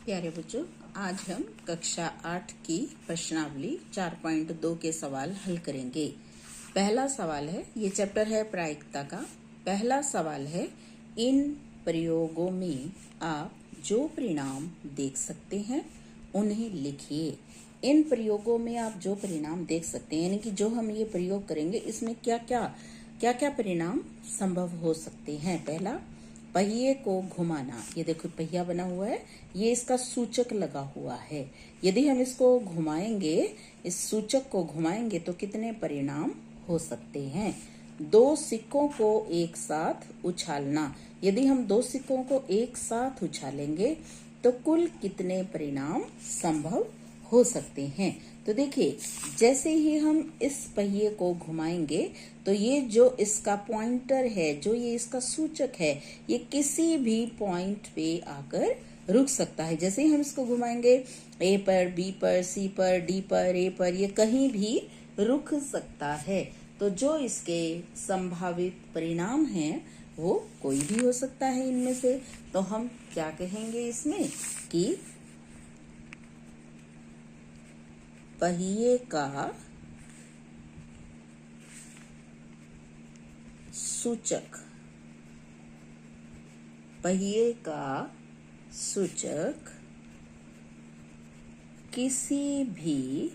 प्यारे बच्चों, आज हम कक्षा 8 की प्रश्नावली 4.2 के सवाल हल करेंगे। पहला सवाल है, ये चैप्टर है प्रायिकता का। पहला सवाल है, इन प्रयोगों में आप जो परिणाम देख सकते हैं उन्हें लिखिए। इन प्रयोगों में आप जो परिणाम देख सकते हैं, यानी कि जो हम ये प्रयोग करेंगे इसमें क्या क्या परिणाम संभव हो सकते हैं। पहला, पहिए को घुमाना। ये देखो पहिया बना हुआ है, ये इसका सूचक लगा हुआ है। यदि हम इसको घुमाएंगे, इस सूचक को घुमाएंगे तो कितने परिणाम हो सकते हैं। दो सिक्कों को एक साथ उछालना। यदि हम दो सिक्कों को एक साथ उछालेंगे तो कुल कितने परिणाम संभव हो सकते हैं। तो देखिए, जैसे ही हम इस पहिए को घुमाएंगे तो ये जो इसका पॉइंटर है, जो ये इसका सूचक है, ये किसी भी पॉइंट पे आकर रुक सकता है। जैसे ही हम इसको घुमाएंगे, ए पर, बी पर, सी पर, डी पर, ए पर, ये कहीं भी रुक सकता है। तो जो इसके संभावित परिणाम हैं वो कोई भी हो सकता है इनमें से। तो हम क्या कहेंगे इसमें कि पहिए का सूचक, पहिए का सूचक किसी भी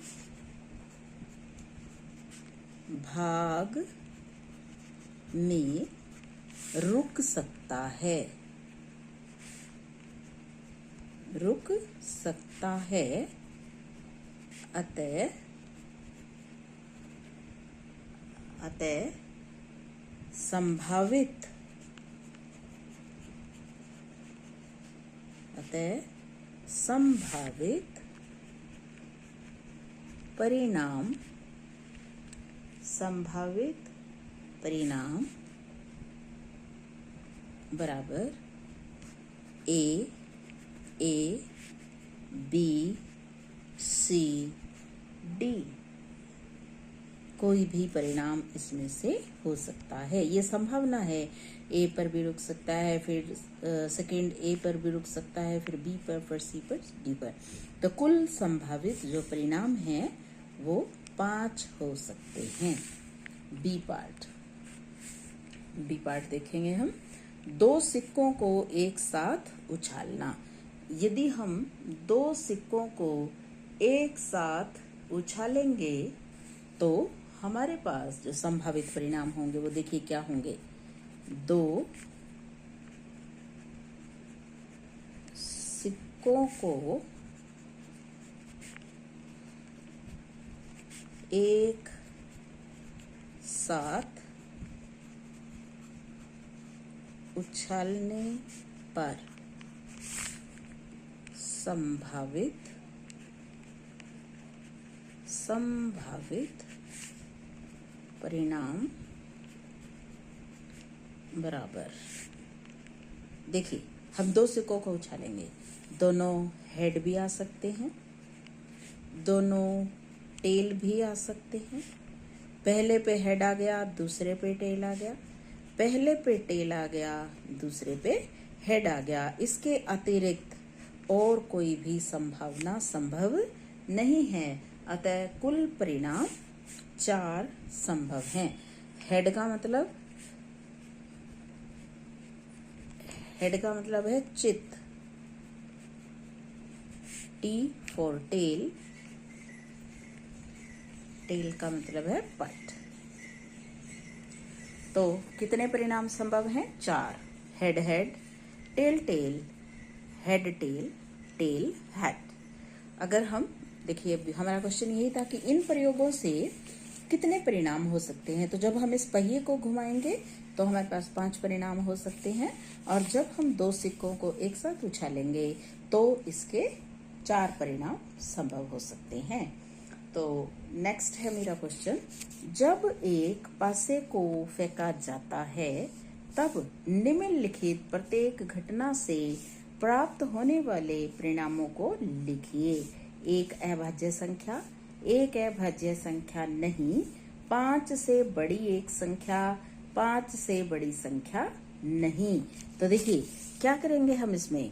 भाग में रुक सकता है, रुक सकता है। अतः संभावित परिणाम बराबर ए बी सी डी। कोई भी परिणाम इसमें से हो सकता है। ये संभावना है, ए पर भी रुक सकता है, फिर सेकंड ए पर भी रुक सकता है, फिर बी पर, फिर सी पर, डी पर। तो कुल संभावित जो परिणाम हैं वो 5 हो सकते हैं। बी पार्ट देखेंगे हम। दो सिक्कों को एक साथ उछालना। यदि हम दो सिक्कों को एक साथ उछालेंगे तो हमारे पास जो संभावित परिणाम होंगे वो देखिए क्या होंगे। दो सिक्कों को एक साथ उछालने पर संभावित परिणाम बराबर, देखिए हम दो सिक्कों को उछालेंगे, दोनों हेड भी आ सकते हैं, दोनों टेल भी आ सकते हैं। पहले पे हेड आ गया, दूसरे पे टेल आ गया, पहले पे टेल आ गया, दूसरे पे हेड आ गया। इसके अतिरिक्त और कोई भी संभावना संभव नहीं है। अतः कुल परिणाम 4 संभव हैं। हेड का मतलब है चित्त, टी फॉर टेल, टेल का मतलब है पट। तो कितने परिणाम संभव हैं? 4। Head head, tail tail, head tail, tail head. अगर हम देखिए, हमारा क्वेश्चन यही था कि इन प्रयोगों से कितने परिणाम हो सकते हैं। तो जब हम इस पहिए को घुमाएंगे तो हमारे पास 5 परिणाम हो सकते हैं, और जब हम दो सिक्कों को एक साथ उछालेंगे तो इसके 4 परिणाम संभव हो सकते हैं। तो नेक्स्ट है मेरा क्वेश्चन, जब एक पासे को फेंका जाता है तब निम्नलिखित प्रत्येक घटना से प्राप्त होने वाले परिणामों को लिखिए। एक अभाज्य संख्या, एक अभाज्य संख्या नहीं, 5 से बड़ी एक संख्या, 5 से बड़ी संख्या नहीं। तो देखिए क्या करेंगे हम इसमें,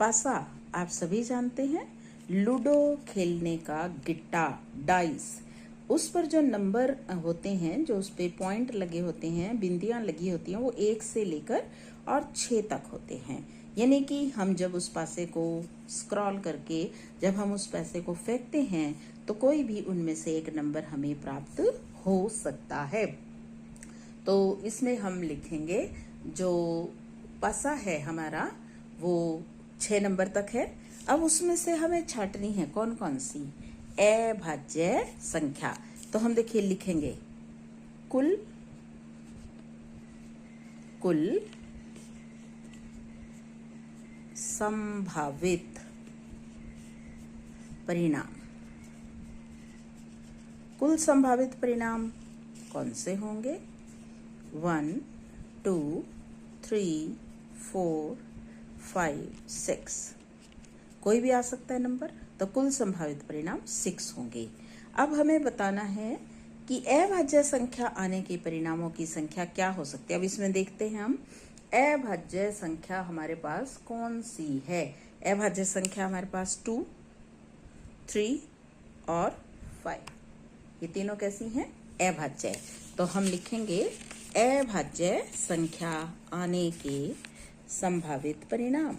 पासा आप सभी जानते हैं, लूडो खेलने का गिट्टा, डाइस। उस पर जो नंबर होते हैं, जो उस पे पॉइंट लगे होते हैं, बिंदियां लगी होती हैं, वो 1 से लेकर और 6 तक होते हैं। यानी कि हम जब उस पासे को स्क्रॉल करके जब हम उस पैसे को फेंकते हैं तो कोई भी उनमें से एक नंबर हमें प्राप्त हो सकता है। तो इसमें हम लिखेंगे जो पासा है हमारा वो 6 नंबर तक है। अब उसमें से हमें छांटनी है कौन कौन सी अभाज्य संख्या। तो हम देखिए लिखेंगे कुल संभावित परिणाम। कुल संभावित परिणाम कौन से होंगे? 1, 2, 3, 4, 5, 6, कोई भी आ सकता है नंबर। तो कुल संभावित परिणाम 6 होंगे। अब हमें बताना है कि अभाज्य संख्या आने के परिणामों की संख्या क्या हो सकती है। अब इसमें देखते हैं हम अभाज्य संख्या हमारे पास कौन सी है। अभाज्य संख्या हमारे पास 2, 3 और 5, ये तीनों कैसी हैं? अभाज्य। तो हम लिखेंगे अभाज्य संख्या आने के संभावित परिणाम।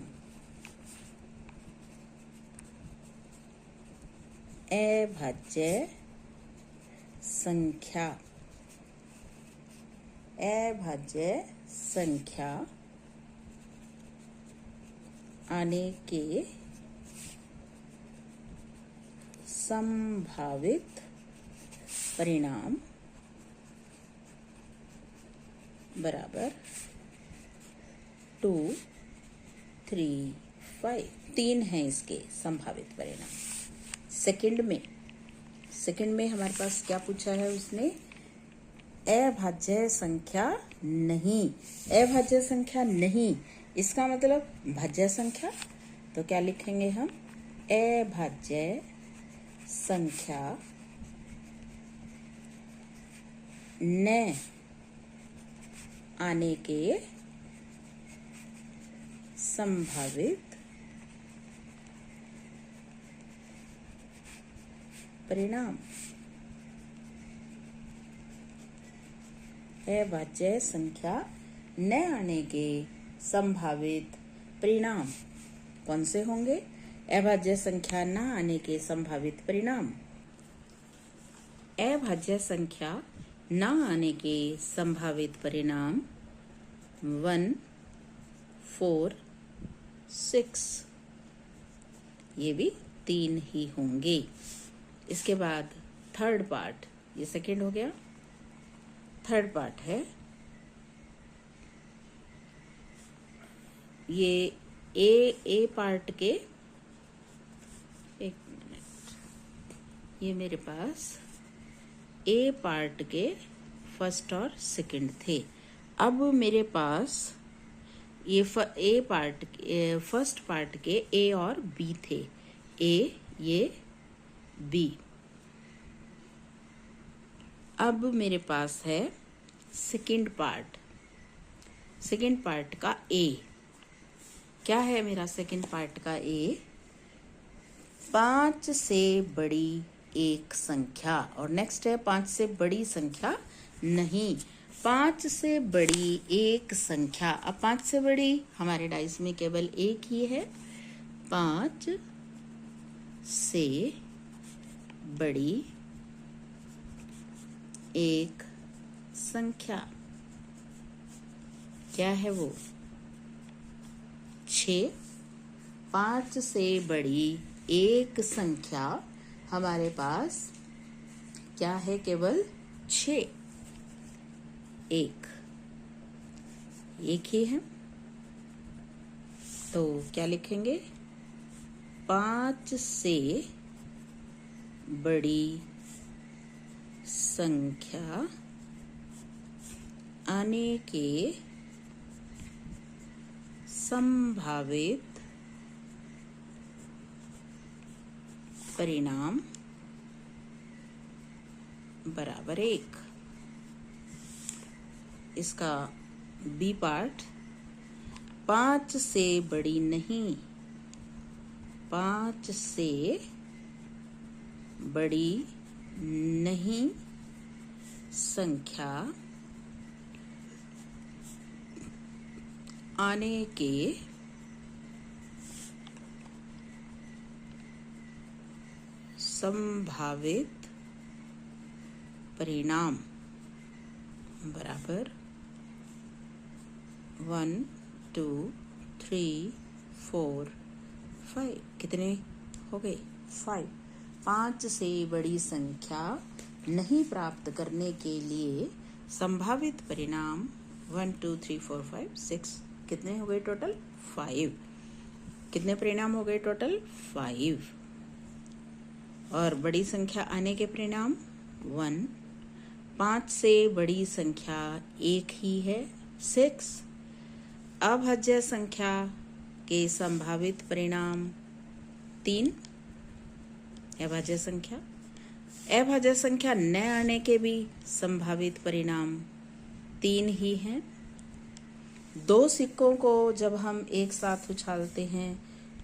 अभाज्य संख्या आने के संभावित परिणाम बराबर 2, 3, 5। 3 हैं इसके संभावित परिणाम। सेकंड में हमारे पास क्या पूछा है उसने? अभाज्य संख्या नहीं। अभाज्य संख्या नहीं, इसका मतलब भाज्य संख्या। तो क्या लिखेंगे हम? अभाज्य संख्या न आने के संभावित परिणाम। अभाज्य संख्या न आने के संभावित परिणाम कौन से होंगे? अभाज्य संख्या न आने के संभावित परिणाम। अभाज्य संख्या न आने के संभावित परिणाम 1, 4, 6, ये भी 3 ही होंगे। इसके बाद थर्ड पार्ट, ये सेकंड हो गया। थर्ड पार्ट है ये ए पार्ट के, एक मिनट, ये मेरे पास ए पार्ट के फर्स्ट और सेकंड थे। अब मेरे पास ये फर्स्ट पार्ट के ए और बी थे। ये बी। अब मेरे पास है सेकंड पार्ट का ए। क्या है मेरा सेकंड पार्ट का ए? 5 से बड़ी एक संख्या। और नेक्स्ट है 5 से बड़ी संख्या नहीं, 5 से बड़ी एक संख्या। अब 5 से बड़ी हमारे डाइस में केवल एक ही है। 5 से बड़ी एक संख्या क्या है वो? 6। 5 से बड़ी एक संख्या हमारे पास क्या है? केवल 6। एक ही है। तो क्या लिखेंगे? 5 से बड़ी संख्या आने के संभावित परिणाम बराबर 1। इसका बी पार्ट, 5 से बड़ी नहीं, 5 से बड़ी नहीं संख्या आने के संभावित परिणाम बराबर 1 2 3 4 5। कितने हो गए? 5। 5 से बड़ी संख्या नहीं प्राप्त करने के लिए संभावित परिणाम 1 2 3 4 5 6। कितने हो गए टोटल? 5। कितने परिणाम हो गए टोटल? 5। और बड़ी संख्या आने के परिणाम 1। 5 से बड़ी संख्या एक ही है 6। अभाज्य संख्या के संभावित परिणाम 3। अभाज्य संख्या न आने के भी संभावित परिणाम 3 ही हैं। 2 सिक्कों को जब हम एक साथ उछालते हैं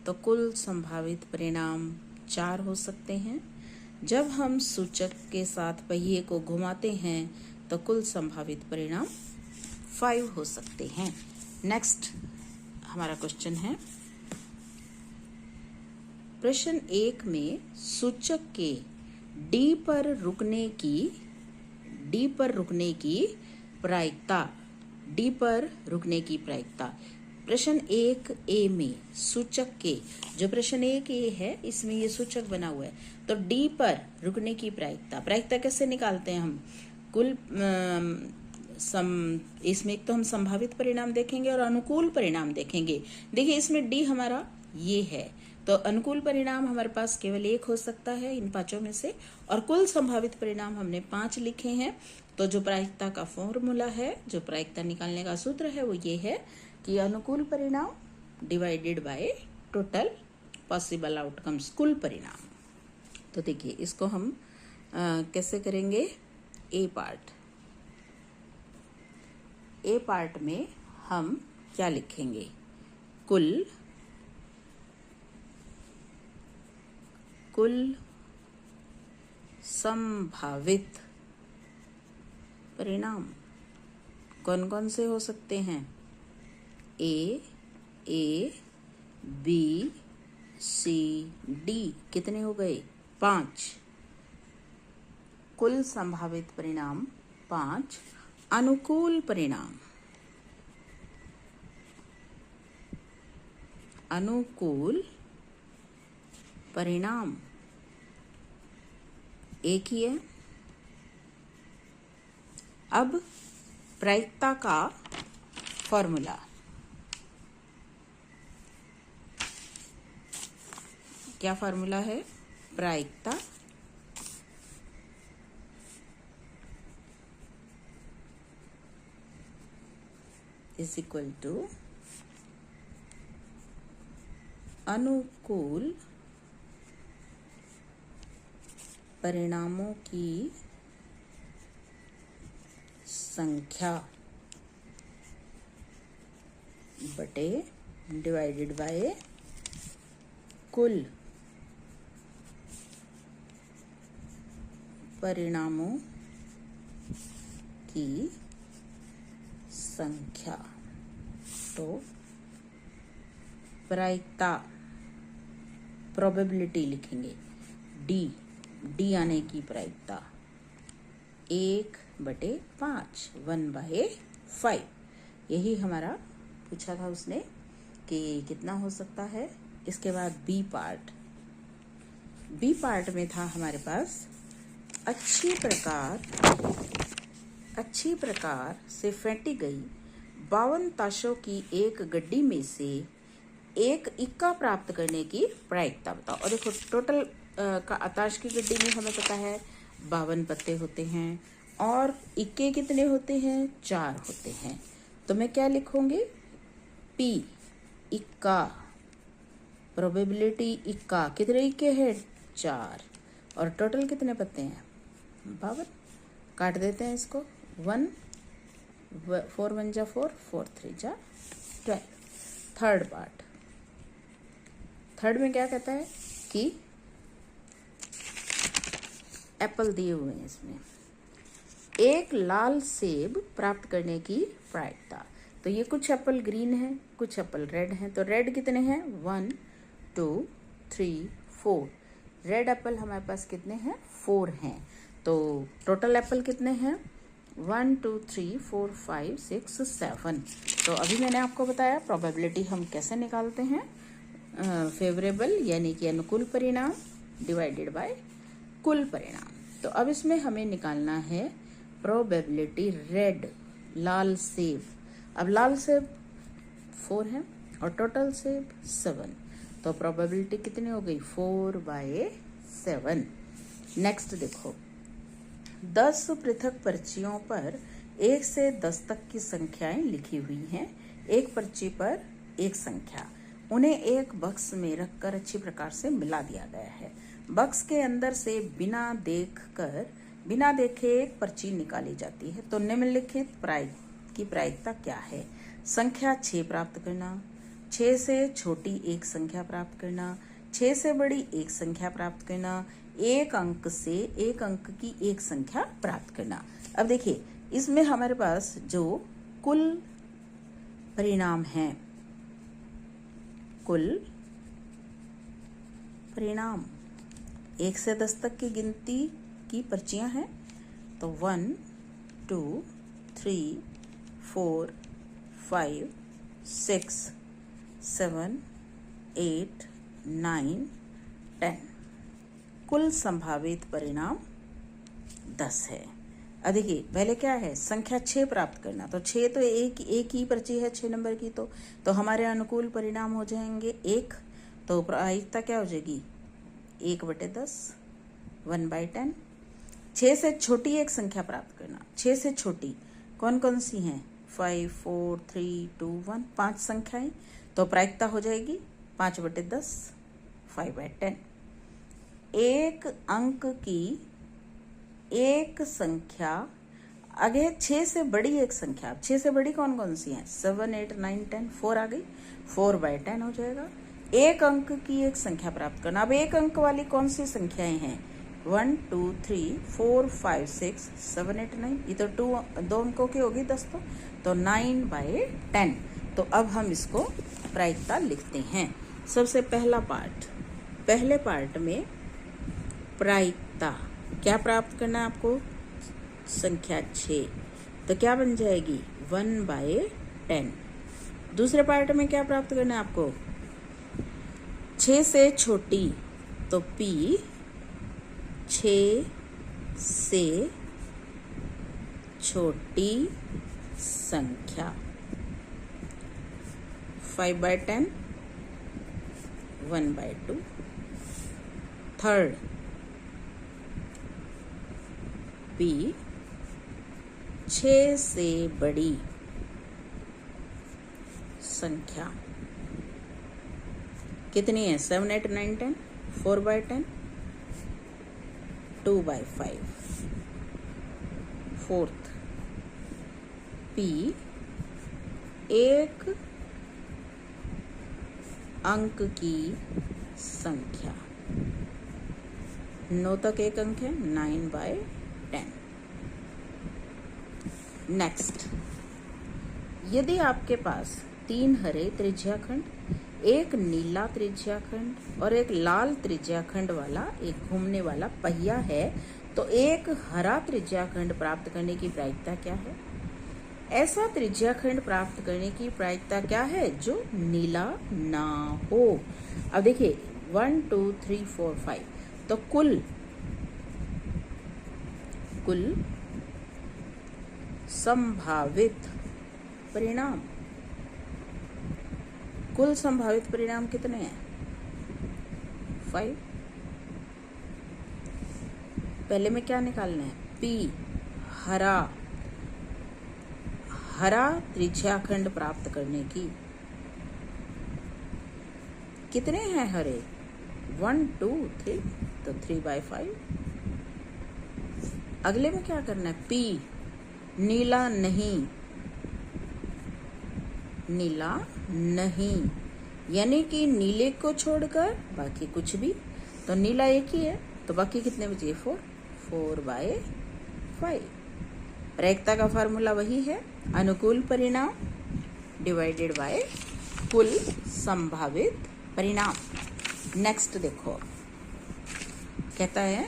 तो कुल संभावित परिणाम 4 हो सकते हैं। जब हम सूचक के साथ पहिए को घुमाते हैं तो कुल संभावित परिणाम 5 हो सकते हैं। नेक्स्ट हमारा क्वेश्चन है, प्रश्न 1 में सूचक के D पर रुकने की प्रायिकता। प्रश्न 1A में सूचक के, जो प्रश्न 1A है इसमें ये सूचक बना हुआ है, तो D पर रुकने की प्रायिकता कैसे निकालते हैं हम? कुल इसमें एक तो हम संभावित परिणाम देखेंगे और अनुकूल परिणाम देखेंगे। देखिए इसमें D हमारा ये है, तो अनुकूल परिणाम हमारे पास केवल 1 हो सकता है इन 5 में से, और कुल संभावित परिणाम हमने 5 लिखे हैं। तो जो प्रायिकता का फॉर्मूला है, जो प्रायिकता निकालने का सूत्र है, वो ये है कि अनुकूल परिणाम divided by total possible outcomes, कुल परिणाम। तो देखिए इसको हम कैसे करेंगे? ए पार्ट में हम क्या लिखेंगे? कुल संभावित परिणाम कौन कौन से हो सकते हैं? A, B, C, D। कितने हो गए? 5। कुल संभावित परिणाम 5। अनुकूल परिणाम एक ही है। अब प्रायिकता का फॉर्मूला, क्या फॉर्मूला है? प्रायिकता इज इक्वल टू अनुकूल परिणामों की संख्या बटे डिवाइडेड बाय कुल परिणामों की संख्या। तो प्रायिकता, प्रोबेबिलिटी लिखेंगे डी आने की प्रायिकता 1/5, 1/5। यही हमारा पूछा था उसने कि कितना हो सकता है। इसके बाद बी पार्ट में था हमारे पास अच्छी प्रकार से फेंटी गई 52 ताशों की एक गड्डी में से एक इक्का प्राप्त करने की प्रायिकता बताओ। और देखो टोटल का ताश की गड्डी में हमें पता है 52 पत्ते होते हैं और इक्के कितने होते हैं? 4 होते हैं। तो मैं क्या लिखूंगी? P इक्का, प्रोबेबिलिटी इक्का, कितने इक्के हैं? 4। और टोटल कितने पत्ते हैं? 52। काट देते हैं इसको। 1 4 1 जा 4, 4 3 जा 12। थर्ड में क्या कहता है कि एप्पल दिए हुए हैं इसमें, एक लाल सेब प्राप्त करने की प्रायिकता। तो ये कुछ एप्पल ग्रीन है, कुछ एप्पल रेड है। तो रेड कितने हैं? 1 2 3 4। रेड एप्पल हमारे पास कितने हैं? 4 हैं। तो टोटल एप्पल कितने हैं? 1 2 3 4 5 6 7। तो अभी मैंने आपको बताया प्रोबेबिलिटी हम कैसे निकालते हैं। फेवरेबल यानी कि अनुकूल परिणाम डिवाइडेड बाय कुल परिणाम। तो अब इसमें हमें निकालना है प्रोबेबिलिटी रेड, लाल सेब। अब लाल सेब 4 है और टोटल सेब 7। तो प्रोबेबिलिटी कितनी हो गई? 4/7। नेक्स्ट देखो, 10 पृथक पर्चियों पर 1 से 10 तक की संख्याएं लिखी हुई हैं। एक पर्ची पर एक संख्या, उन्हें एक बक्स में रखकर अच्छी प्रकार से मिला दिया गया है। बक्स के अंदर से बिना देखे एक पर्ची निकाली जाती है। तो निम्नलिखित की प्रायिकता क्या है? संख्या 6 प्राप्त करना, 6 से छोटी एक संख्या प्राप्त करना, 6 से बड़ी एक संख्या प्राप्त करना, एक अंक से एक अंक की एक संख्या प्राप्त करना। अब देखिए, इसमें हमारे पास जो कुल परिणाम हैं, कुल परिणाम 1 से 10 तक की गिनती की पर्चियां हैं। तो 1 2 3 4 5 6 7 8 9 10। कुल संभावित परिणाम 10 है। अब देखिए, पहले क्या है? संख्या 6 प्राप्त करना। तो 6 तो एक ही पर्ची है 6 नंबर की, तो हमारे अनुकूल परिणाम हो जाएंगे 1। तो प्रायिकता क्या हो जाएगी? 1/10, 1/10। 6 से छोटी एक संख्या प्राप्त करना। 6 से छोटी कौन कौन सी हैं? 5 4 3 2 1, 5 संख्याएं। तो प्रायिकता हो जाएगी 5/10, 5/10। एक अंक की एक संख्या, आगे 6 से बड़ी एक संख्या। 6 से बड़ी कौन कौन सी हैं? 7 8 9 10, 4 आ गई, 4/10 हो जाएगा। एक अंक की एक संख्या प्राप्त करना। अब एक अंक वाली कौन सी संख्याएं हैं? 1 2 3 4 5 6 7 8 9। ये तो 2 अंकों की होगी 10। तो 9/10। तो अब हम इसको प्रायिकता लिखते हैं। सबसे पहला पार्ट, पहले पार्ट में प्रायिकता क्या प्राप्त करना है आपको? संख्या 6। तो क्या बन जाएगी? 1/10। दूसरे पार्ट में क्या प्राप्त करना है आपको? 6 से छोटी, तो P 6 से छोटी संख्या, 5/10, 1/2। थर्ड P 6 से बड़ी संख्या कितनी है? 7 8 9 10, 4/10, 2/5। फोर्थ P एक अंक की संख्या, 9 तक एक अंक है, 9/10। नेक्स्ट, यदि आपके पास 3 हरे त्रिज्याखंड, एक नीला त्रिज्याखंड और एक लाल त्रिज्याखंड वाला एक घूमने वाला पहिया है, तो एक हरा त्रिज्याखंड प्राप्त करने की प्रायिकता क्या है? ऐसा त्रिज्याखंड प्राप्त करने की प्रायिकता क्या है जो नीला ना हो? अब देखिए, 1 2 3 4 5। तो कुल संभावित परिणाम, कुल संभावित परिणाम कितने हैं? 5। पहले में क्या निकालना है? P हरा त्रिज्याखंड प्राप्त करने की। कितने हैं हरे? 1 2 3, तो 3/5। अगले में क्या करना है? P नीला नहीं, यानी कि नीले को छोड़कर बाकी कुछ भी, तो नीला एक ही है, तो बाकी कितने बचे? 4/5। प्रायिकता का फार्मूला वही है, अनुकूल परिणाम डिवाइडेड बाय कुल संभावित परिणाम। नेक्स्ट देखो, कहता है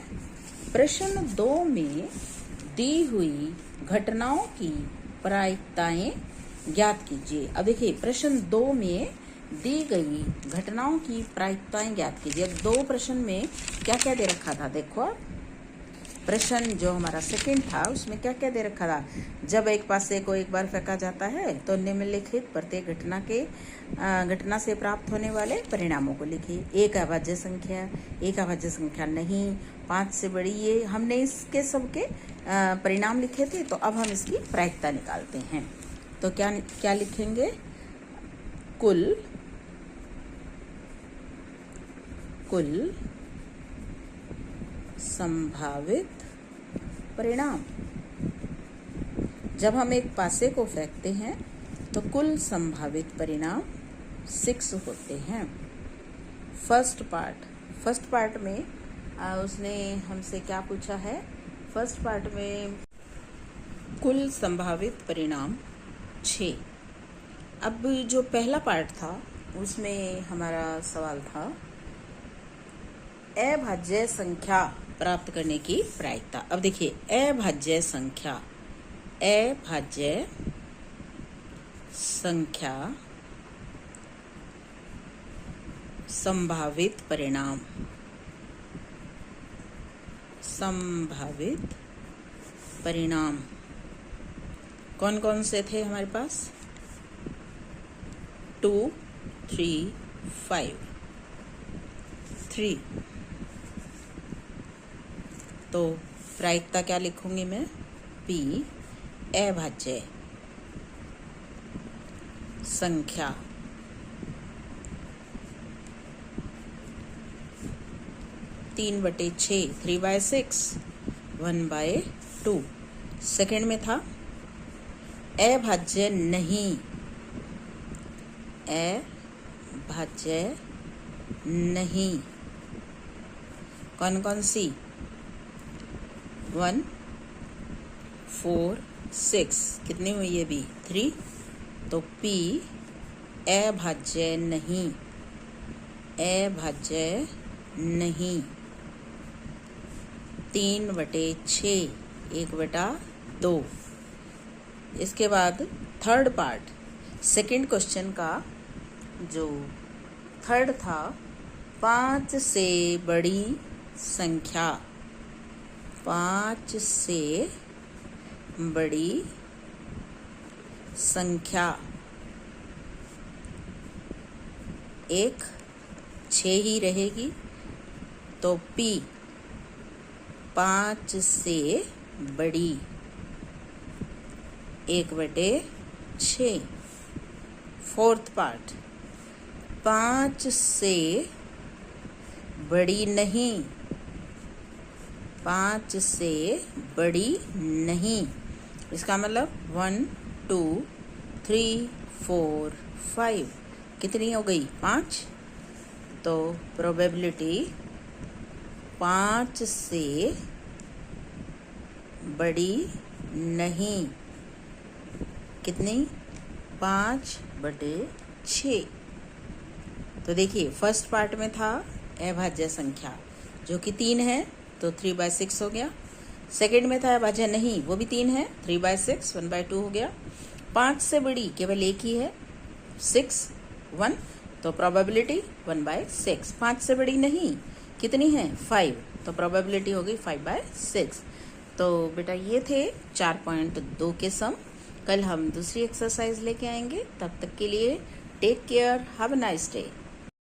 प्रश्न 2 में दी हुई घटनाओं की प्रायिकताएं ज्ञात कीजिए। अब देखिए प्रश्न 2 में दी गई घटनाओं की प्रायिकताएं ज्ञात कीजिए। 2 प्रश्न में क्या क्या दे रखा था? देखो आप, प्रश्न जो हमारा सेकंड था उसमें क्या क्या दे रखा था? जब एक पासे को एक बार फेंका जाता है तो निम्नलिखित प्रत्येक घटना से प्राप्त होने वाले परिणामों को लिखिए। एक अभाज्य संख्या नहीं, 5 से बड़ी, ये हमने इसके सबके परिणाम लिखे थे। तो अब हम इसकी प्रायिकता निकालते हैं। तो क्या लिखेंगे? कुल संभावित परिणाम। जब हम एक पासे को फेंकते हैं तो कुल संभावित परिणाम 6 होते हैं। फर्स्ट पार्ट में उसने हमसे क्या पूछा है? फर्स्ट पार्ट में कुल संभावित परिणाम 6। अब जो पहला पार्ट था उसमें हमारा सवाल था अभाज्य संख्या प्राप्त करने की प्रायिकता। अब देखिए अभाज्य संख्या संभावित परिणाम कौन कौन से थे हमारे पास? 2, 3, 5, 3। तो प्रायिकता क्या लिखूंगी मैं? P अभाज्य संख्या तीन बटे 6, 3/6, 1/2। सेकंड में था अभाज्य नहीं, कौन कौन सी? 1, 4, 6, कितनी हुई ये भी? 3। तो P अभाज्य नहीं, 3/6, 1/2। इसके बाद थर्ड पार्ट, सेकंड क्वेश्चन का जो थर्ड था, 5 से बड़ी संख्या, 5 से बड़ी संख्या, 1, 6 ही रहेगी। तो P 5 से बड़ी 1/6। फोर्थ पार्ट, 5 से बड़ी नहीं, 5 से बड़ी नहीं। इसका मतलब 1, 2, 3, 4, 5, कितनी हो गई? 5। तो प्रोबेबिलिटी 5 से बड़ी नहीं कितनी? 5/6। तो देखिए फर्स्ट पार्ट में था अभाज्य संख्या जो कि 3 है, तो 3/6 हो गया। सेकंड में था अभाज्य नहीं, वो भी 3 है, 3/6, 1/2 हो गया। 5 से बड़ी केवल एक ही है, 6, 1, तो प्रोबेबिलिटी 1/6। 5 से बड़ी नहीं कितनी है? 5, तो प्रोबेबिलिटी हो गई 5/6। तो बेटा ये थे 4.2 के सम। कल हम दूसरी एक्सरसाइज लेके आएंगे, तब तक के लिए take care, have a nice day.